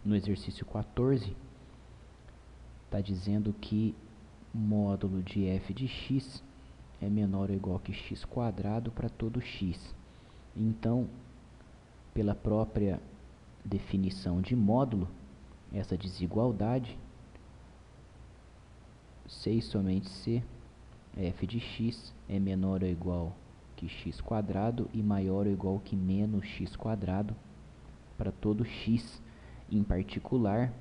No exercício 14, está dizendo que módulo de f de x é menor ou igual que x quadrado para todo x. Então, pela própria definição de módulo, essa desigualdade, se e somente se f de x é menor ou igual que x quadrado e maior ou igual que menos x quadrado para todo x, em particular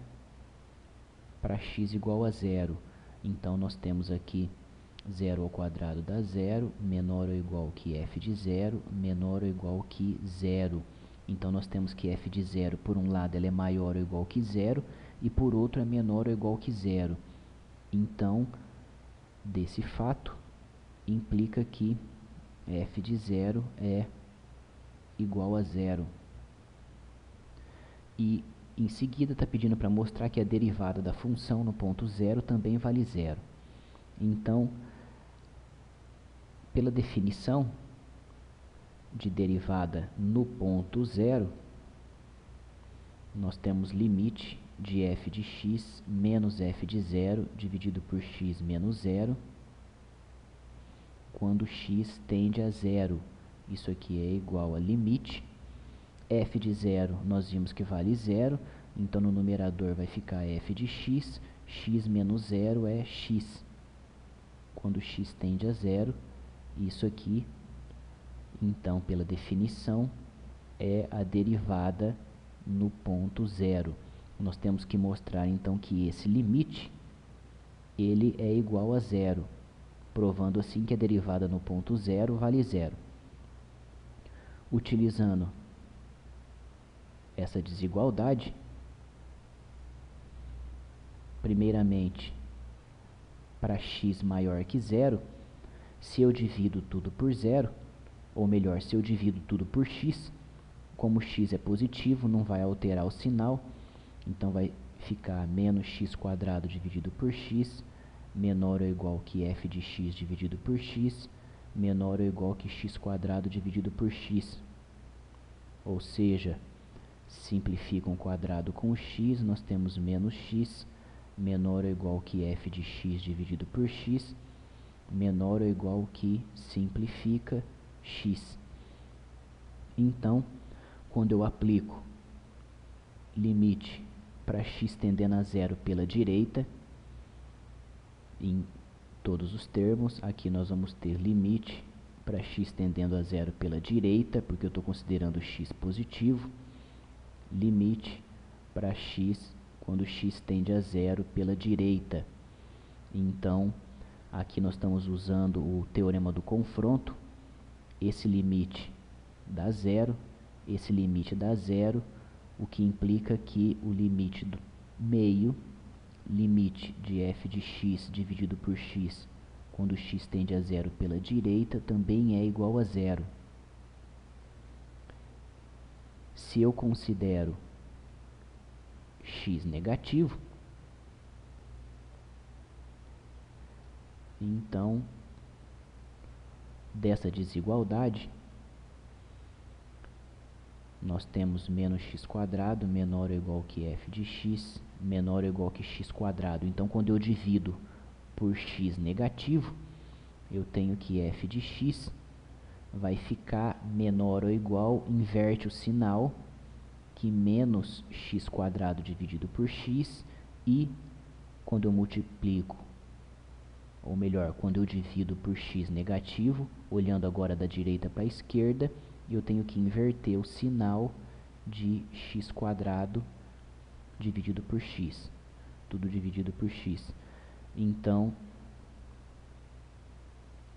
para x igual a zero. Então nós temos aqui 0 ao quadrado dá zero, menor ou igual que f de zero, menor ou igual que zero. Então nós temos que f de zero, por um lado, ela é maior ou igual que zero, e por outro é menor ou igual que zero. Então, desse fato, implica que f de zero é igual a zero. E em seguida está pedindo para mostrar que a derivada da função no ponto zero também vale zero. Então, pela definição de derivada no ponto zero, nós temos limite de f de x menos f de zero dividido por x menos zero, quando x tende a zero. Isso aqui é igual a limite. F de zero nós vimos que vale zero, então no numerador vai ficar f de x, x menos zero é x. Quando x tende a zero, isso aqui, então, pela definição, é a derivada no ponto zero. Nós temos que mostrar, então, que esse limite, ele é igual a zero, provando assim que a derivada no ponto zero vale zero. Utilizando essa desigualdade, primeiramente, para x maior que zero, se eu divido tudo por zero, ou melhor, se eu divido tudo por x, como x é positivo, não vai alterar o sinal, então vai ficar menos x quadrado dividido por x, menor ou igual que f de x dividido por x, menor ou igual que x quadrado dividido por x. Ou seja, simplifica um quadrado com o x, nós temos menos x, menor ou igual que f de x dividido por x, menor ou igual que simplifica x. Então, quando eu aplico limite para x tendendo a zero pela direita, em todos os termos, aqui nós vamos ter limite para x tendendo a zero pela direita, porque eu estou considerando x positivo, limite para x quando x tende a zero pela direita. Então, aqui nós estamos usando o teorema do confronto. Esse limite dá zero, esse limite dá zero, o que implica que o limite do meio, limite de f de x dividido por x, quando x tende a zero pela direita, também é igual a zero. Se eu considero x negativo, então, dessa desigualdade, nós temos menos x quadrado menor ou igual que f de x, menor ou igual que x quadrado. Então, quando eu divido por x negativo, eu tenho que f de x vai ficar menor ou igual, inverte o sinal, que menos x quadrado dividido por x, e quando eu multiplico, ou melhor, quando eu divido por x negativo, olhando agora da direita para a esquerda, eu tenho que inverter o sinal de x quadrado dividido por x, tudo dividido por x. Então,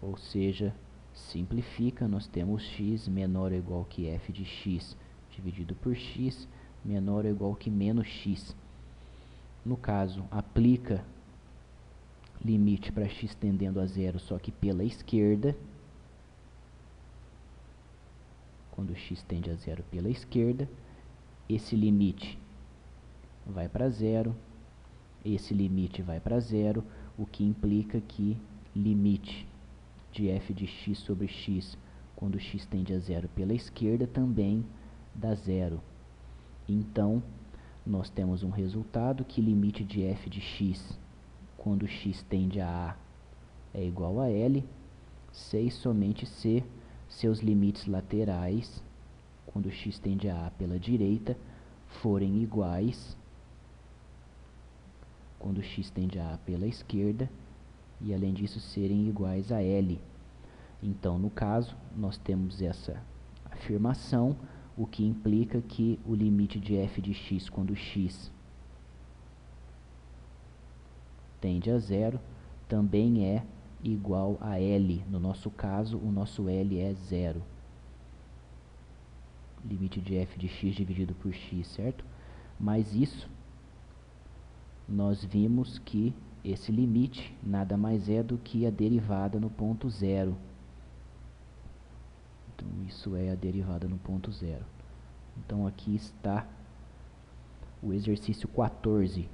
ou seja, simplifica, nós temos x menor ou igual que f de x dividido por x, menor ou igual que menos x. No caso, aplica limite para x tendendo a zero, só que pela esquerda. Quando x tende a zero pela esquerda, esse limite vai para zero, esse limite vai para zero, o que implica que limite de f de x sobre x quando x tende a zero pela esquerda também dá zero. Então, nós temos um resultado que limite de f de x quando x tende a A é igual a L, se e somente se seus limites laterais, quando x tende a A pela direita, forem iguais quando x tende a A pela esquerda, e além disso serem iguais a L. Então, no caso, nós temos essa afirmação, o que implica que o limite de f de x quando x tende a zero também é igual a L. No nosso caso, o nosso L é zero. Limite de f de x dividido por x, certo? Mas isso, nós vimos que esse limite nada mais é do que a derivada no ponto zero. Então, isso é a derivada no ponto zero. Então, aqui está o exercício 14.